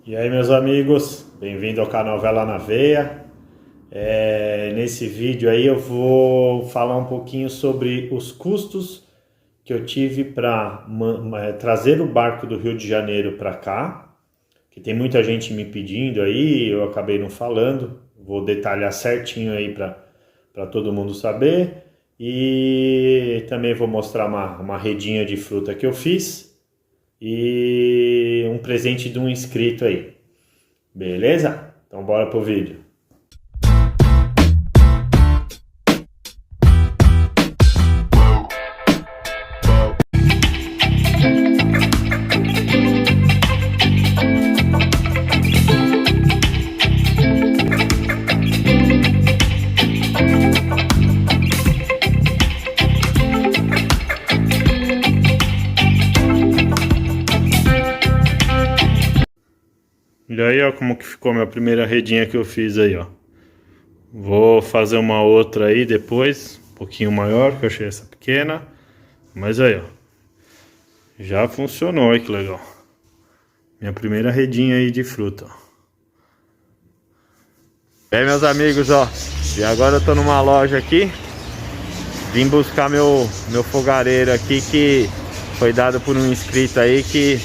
E aí, meus amigos, bem-vindo ao canal Vela na Veia. Nesse vídeo aí eu vou falar um pouquinho sobre os custos que eu tive para trazer o barco do Rio de Janeiro para cá, que tem muita gente me pedindo aí, eu acabei não falando. Vou detalhar certinho aí para todo mundo saber. E também vou mostrar uma redinha de fruta que eu fiz e um presente de um inscrito aí. Beleza? Então bora pro vídeo. E aí, ó, como que ficou minha primeira redinha que eu fiz aí, ó. Vou fazer uma outra aí depois, um pouquinho maior, que eu achei essa pequena. Mas aí, ó, já funcionou, olha que legal. Minha primeira redinha aí de fruta, ó. E aí, meus amigos, ó, e agora eu tô numa loja aqui. Vim buscar meu fogareiro aqui, que foi dado por um inscrito aí, que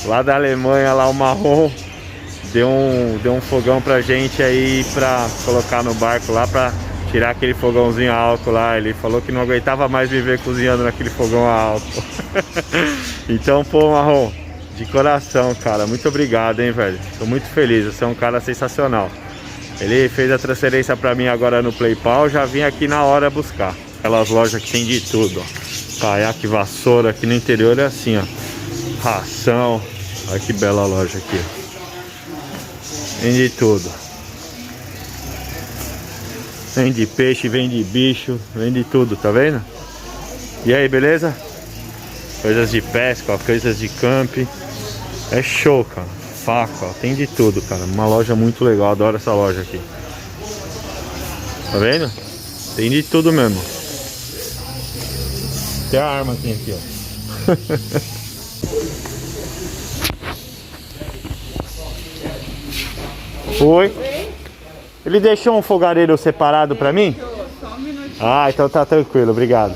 lá da Alemanha, lá o Marrom, deu um fogão pra gente aí pra colocar no barco lá, pra tirar aquele fogãozinho a álcool lá. Ele falou que não aguentava mais viver cozinhando naquele fogão a álcool. Então, pô, Marrom, de coração, cara, muito obrigado, hein, velho. Tô muito feliz, você é um cara sensacional. Ele fez a transferência pra mim agora no PayPal, já vim aqui na hora buscar. Aquelas lojas que tem de tudo, ó. Caiaque, vassoura, aqui no interior é assim, ó. Ração. Olha que bela loja aqui, ó. Vende tudo. Vende peixe, vende bicho, vende tudo, tá vendo? E aí, beleza? Coisas de pesca, ó, coisas de camping. É show, cara. Faca, ó, tem de tudo, cara. Uma loja muito legal, adoro essa loja aqui. Tá vendo? Tem de tudo mesmo. Até a arma tem aqui, ó. Oi. Ele deixou um fogareiro separado pra mim? Só um minutinho. Ah, então tá tranquilo, obrigado.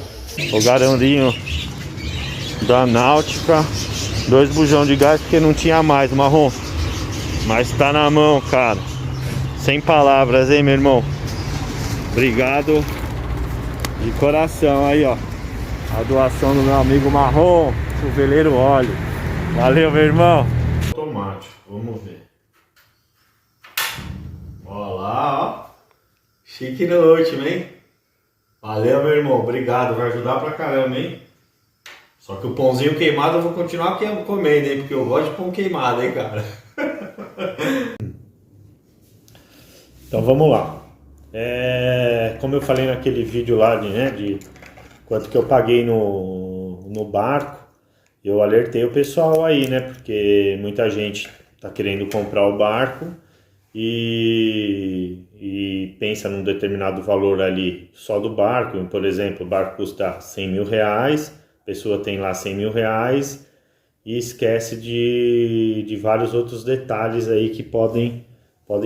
Fogarãozinho da Náutica. 2 bujão de gás porque não tinha mais, Marrom. Mas tá na mão, cara. Sem palavras, hein, meu irmão. Obrigado de coração aí, ó. A doação do meu amigo Marrom, o veleiro óleo. Valeu, meu irmão. Automático, vamos ver. Olha lá, ó. Chique no último, hein? Valeu, meu irmão. Obrigado. Vai ajudar pra caramba, hein? Só que o pãozinho queimado eu vou continuar comendo, hein? Porque eu gosto de pão queimado, hein, cara? Então vamos lá. Como eu falei naquele vídeo lá de quanto que eu paguei no barco, eu alertei o pessoal aí, né? Porque muita gente tá querendo comprar o barco e pensa num determinado valor ali só do barco. Por exemplo, o barco custa 100 mil reais, a pessoa tem lá 100 mil reais e esquece de vários outros detalhes aí que podem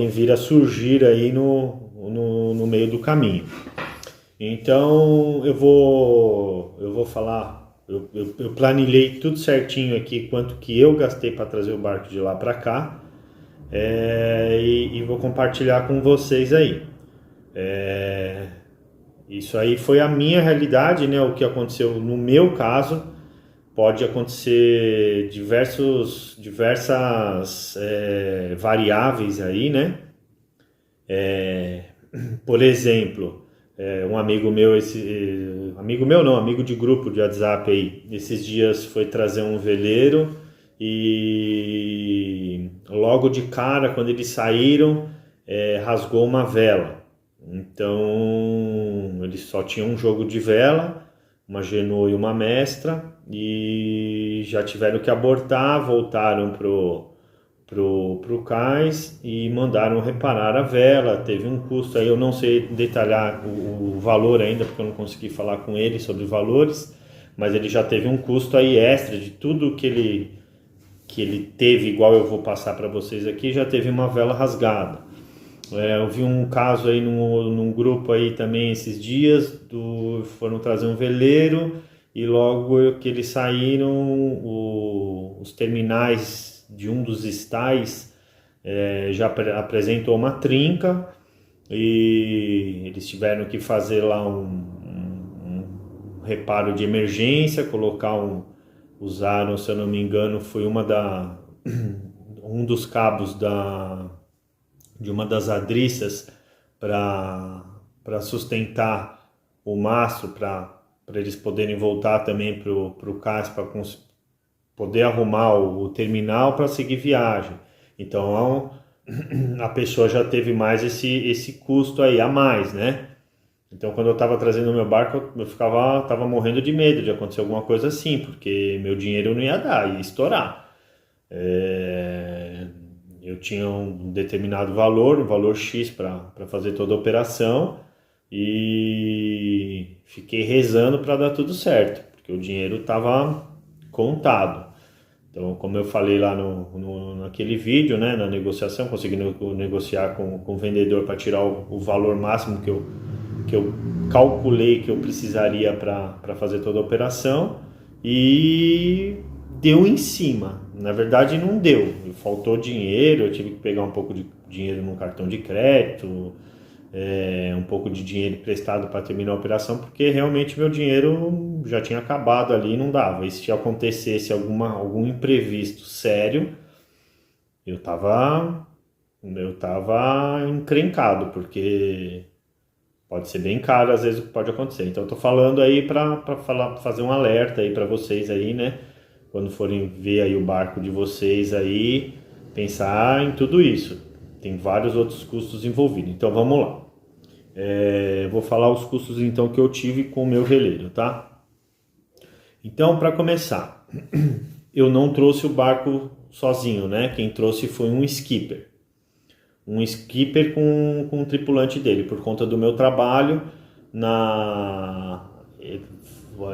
vir a surgir aí no meio do caminho. Então eu vou falar, eu planilhei tudo certinho aqui, quanto que eu gastei para trazer o barco de lá para cá. E vou compartilhar com vocês aí. Isso aí foi a minha realidade, né? O que aconteceu no meu caso. Pode acontecer diversas variáveis aí, né? Por exemplo, um amigo meu, amigo de grupo de WhatsApp aí, esses dias foi trazer um veleiro e logo de cara, quando eles saíram, rasgou uma vela. Então eles só tinham um jogo de vela, uma Genoa e uma Mestra, e já tiveram que abortar, voltaram pro cais e mandaram reparar a vela. Teve um custo aí, eu não sei detalhar o valor ainda, porque eu não consegui falar com ele sobre valores, mas ele já teve um custo aí extra de tudo que ele que ele teve, igual eu vou passar para vocês aqui, já teve uma vela rasgada. Eu vi um caso aí num grupo aí também esses dias, foram trazer um veleiro e logo que eles saíram, os terminais de um dos estais já apresentou uma trinca e eles tiveram que fazer lá um reparo de emergência, usaram, se eu não me engano, foi um dos cabos de uma das adriças para sustentar o mastro, para eles poderem voltar também para o cais, para poder arrumar o terminal para seguir viagem. Então a pessoa já teve mais esse custo aí a mais, né? Então quando eu estava trazendo o meu barco, eu tava morrendo de medo de acontecer alguma coisa assim, porque meu dinheiro não ia dar, ia estourar. Eu tinha um determinado valor, um valor X para fazer toda a operação e fiquei rezando para dar tudo certo, porque o dinheiro estava contado. Então, como eu falei lá naquele vídeo, né, na negociação, consegui negociar com o vendedor para tirar o valor máximo que eu calculei que eu precisaria para fazer toda a operação e deu em cima. Na verdade não deu, faltou dinheiro, eu tive que pegar um pouco de dinheiro no cartão de crédito, um pouco de dinheiro emprestado para terminar a operação, porque realmente meu dinheiro já tinha acabado ali, não dava. E se acontecesse algum imprevisto sério, eu tava encrencado, porque pode ser bem caro às vezes o que pode acontecer. Então eu tô falando aí para fazer um alerta aí para vocês aí, né? Quando forem ver aí o barco de vocês aí, pensar em tudo isso. Tem vários outros custos envolvidos. Então vamos lá. Vou falar os custos então que eu tive com o meu veleiro, tá? Então, para começar, eu não trouxe o barco sozinho, né? Quem trouxe foi um skipper. Um skipper com um tripulante dele, por conta do meu trabalho.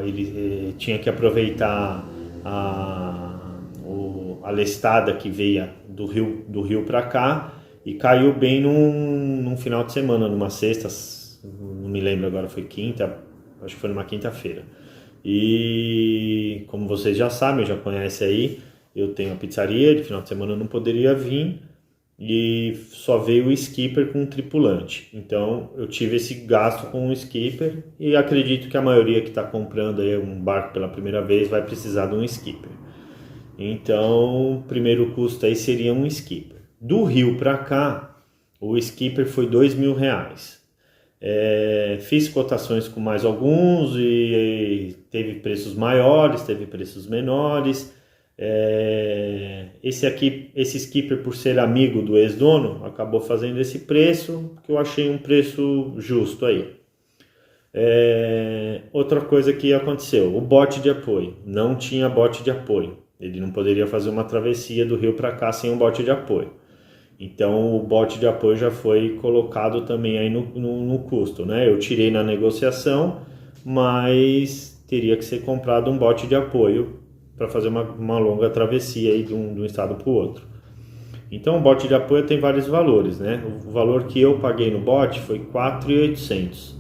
Ele tinha que aproveitar a lestada que veio do rio para cá e caiu bem num final de semana, numa sexta, não me lembro agora, foi quinta, acho que foi numa quinta-feira. E como vocês já sabem, já conhecem aí, eu tenho a pizzaria, de final de semana eu não poderia vir e só veio o skipper com um tripulante. Então eu tive esse gasto com o skipper e acredito que a maioria que está comprando aí um barco pela primeira vez vai precisar de um skipper. Então o primeiro custo aí seria um skipper. Do Rio para cá, o skipper foi R$2.000. Fiz cotações com mais alguns e teve preços maiores, teve preços menores. Esse skipper, por ser amigo do ex-dono, acabou fazendo esse preço, que eu achei um preço justo aí. Outra coisa que aconteceu, o bote de apoio. Não tinha bote de apoio. Ele não poderia fazer uma travessia do rio para cá sem um bote de apoio. Então o bote de apoio já foi colocado também aí no custo, né? Eu tirei na negociação, mas teria que ser comprado um bote de apoio para fazer uma longa travessia aí de um estado para o outro. Então o bote de apoio tem vários valores, né? O valor que eu paguei no bote foi R$4.800.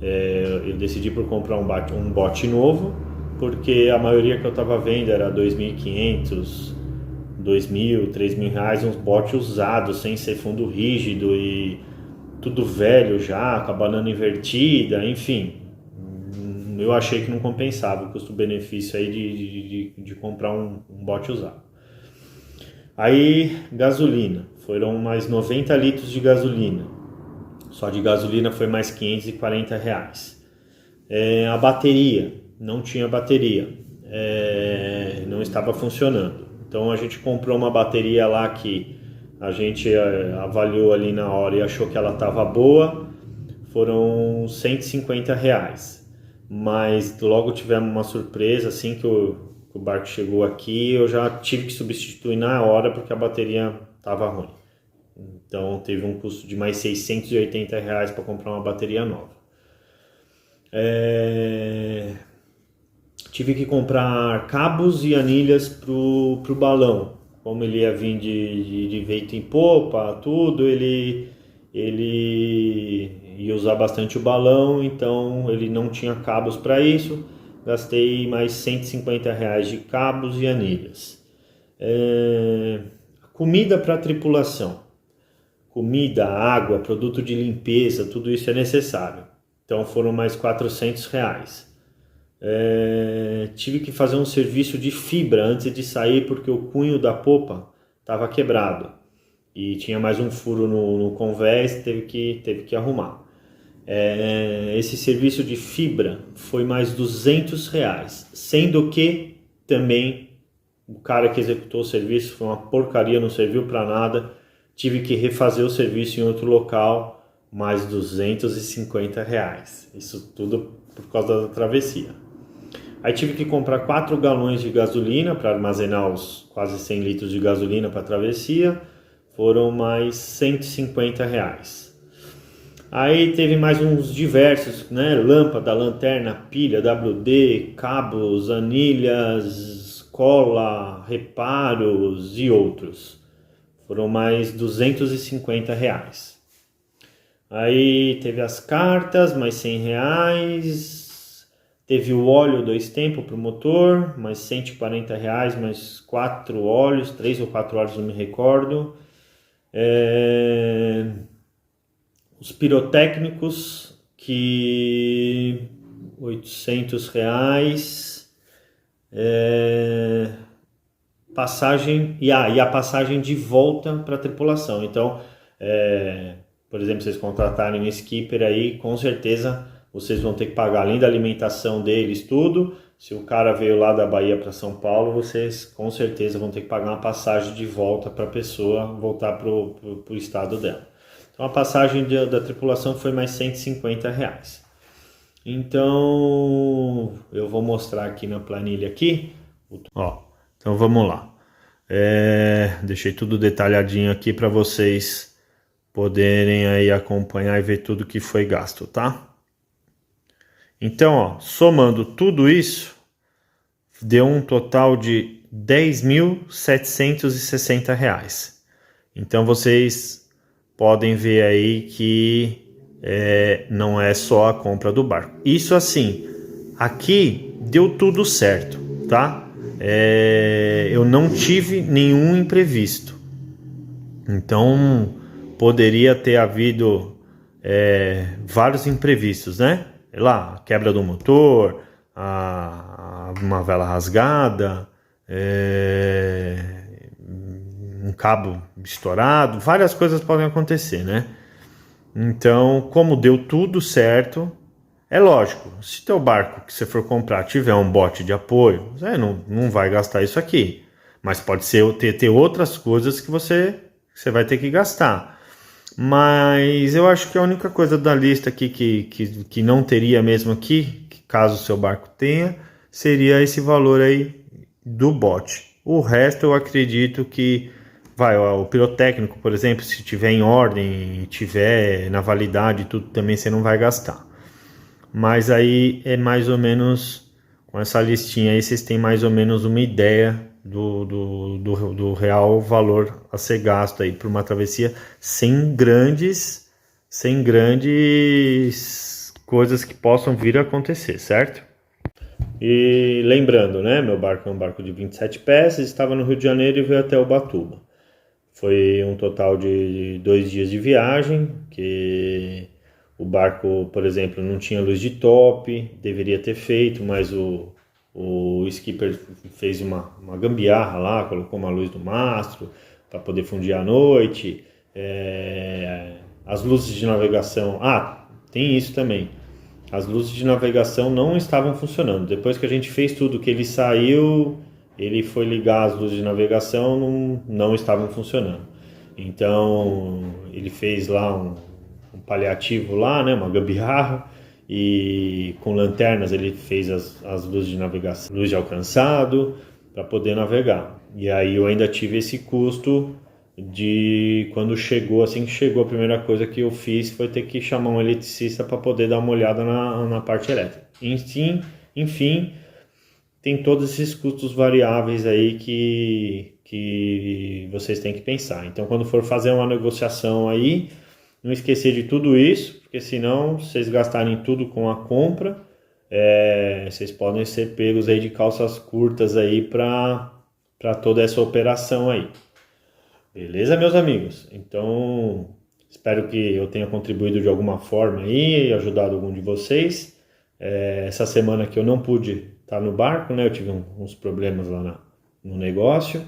Eu decidi por comprar um bote novo, porque a maioria que eu estava vendo era R$2.500, R$2.000, R$3.000, uns botes usados, sem ser fundo rígido e tudo velho já, com a banana invertida, enfim. Eu achei que não compensava o custo-benefício aí de comprar um bote usado. Aí, gasolina. Foram mais 90 litros de gasolina. Só de gasolina foi mais R$540. A bateria. Não tinha bateria. Não estava funcionando. Então a gente comprou uma bateria lá que a gente avaliou ali na hora e achou que ela estava boa. Foram R$150. Mas logo tivemos uma surpresa, assim que o barco chegou aqui, eu já tive que substituir na hora porque a bateria estava ruim. Então teve um custo de mais R$680 para comprar uma bateria nova. tive que comprar cabos e anilhas pro balão. Como ele ia vir de vento em popa, tudo, ele ia usar bastante o balão, então ele não tinha cabos para isso. Gastei mais R$ 150 de cabos e anilhas. Comida para a tripulação. Comida, água, produto de limpeza, tudo isso é necessário. Então foram mais R$ 400. Tive que fazer um serviço de fibra antes de sair porque o cunho da popa estava quebrado e tinha mais um furo no convés, teve que arrumar. Esse serviço de fibra foi mais R$ 200, sendo que também o cara que executou o serviço foi uma porcaria, não serviu para nada, tive que refazer o serviço em outro local, mais R$ 250, isso tudo por causa da travessia. Aí tive que comprar 4 galões de gasolina para armazenar os quase 100 litros de gasolina para a travessia. Foram mais R$ 150. Aí teve mais uns diversos, né? Lâmpada, lanterna, pilha, WD, cabos, anilhas, cola, reparos e outros. Foram mais R$ 250. Aí teve as cartas, mais R$ 100. Teve o óleo 2 tempos para o motor, mais R$ 140, mais 4 óleos, 3 ou 4 óleos, não me recordo. Os pirotécnicos, que R$ 800. Passagem, e a passagem de volta para a tripulação. Então, por exemplo, vocês contratarem um skipper aí, com certeza vocês vão ter que pagar, além da alimentação deles, tudo. Se o cara veio lá da Bahia para São Paulo, vocês com certeza vão ter que pagar uma passagem de volta para a pessoa voltar para o estado dela. Então a passagem da tripulação foi mais R$ 150. Então eu vou mostrar aqui na planilha aqui. Então vamos lá. Deixei tudo detalhadinho aqui para vocês poderem aí acompanhar e ver tudo que foi gasto, tá? Então, somando tudo isso, deu um total de R$ 10.760. Então, vocês podem ver aí que não é só a compra do barco. Isso assim, aqui deu tudo certo, tá? Eu não tive nenhum imprevisto. Então, poderia ter havido vários imprevistos, né? Lá, a quebra do motor, uma vela rasgada, um cabo estourado, várias coisas podem acontecer, né? Então, como deu tudo certo, é lógico, se teu barco que você for comprar tiver um bote de apoio, você não vai gastar isso aqui, mas pode ser ter outras coisas que você vai ter que gastar. Mas eu acho que a única coisa da lista aqui que não teria mesmo aqui, que caso o seu barco tenha, seria esse valor aí do bote. O resto eu acredito que o pirotécnico, por exemplo, se tiver em ordem e tiver na validade, tudo também você não vai gastar. Mas aí é mais ou menos, com essa listinha aí, vocês têm mais ou menos uma ideia do real valor a ser gasto aí para uma travessia sem grandes coisas que possam vir a acontecer, certo? E lembrando, né, meu barco é um barco de 27 pés, estava no Rio de Janeiro e veio até Ubatuba. Foi um total de 2 dias de viagem, que o barco, por exemplo, não tinha luz de top, deveria ter feito, mas o skipper fez uma gambiarra lá, colocou uma luz no mastro para poder fundir à noite. As luzes de navegação... tem isso também. As luzes de navegação não estavam funcionando. Depois que a gente fez tudo, que ele saiu, ele foi ligar as luzes de navegação, não estavam funcionando. Então, ele fez lá um paliativo lá, né, uma gambiarra, e com lanternas ele fez as luzes de navegação, luz de alcançado, para poder navegar. E aí eu ainda tive esse custo de quando chegou, assim que chegou, a primeira coisa que eu fiz foi ter que chamar um eletricista para poder dar uma olhada na parte elétrica. Enfim, tem todos esses custos variáveis aí que vocês têm que pensar. Então, quando for fazer uma negociação aí, não esquecer de tudo isso, porque senão, se vocês gastarem tudo com a compra, vocês podem ser pegos aí de calças curtas aí para toda essa operação aí. Beleza, meus amigos? Então, espero que eu tenha contribuído de alguma forma aí e ajudado algum de vocês. Essa semana que eu não pude estar no barco, né? Eu tive uns problemas lá no negócio.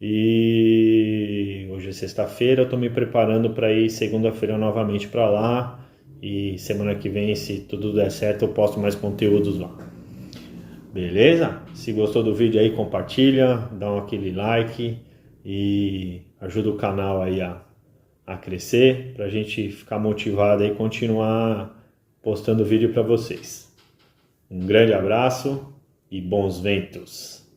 E hoje é sexta-feira, eu estou me preparando para ir segunda-feira novamente para lá. E semana que vem, se tudo der certo, eu posto mais conteúdos lá. Beleza? Se gostou do vídeo aí, compartilha, dá aquele like e ajuda o canal aí a crescer, para a gente ficar motivado e continuar postando vídeo para vocês. Um grande abraço e bons ventos!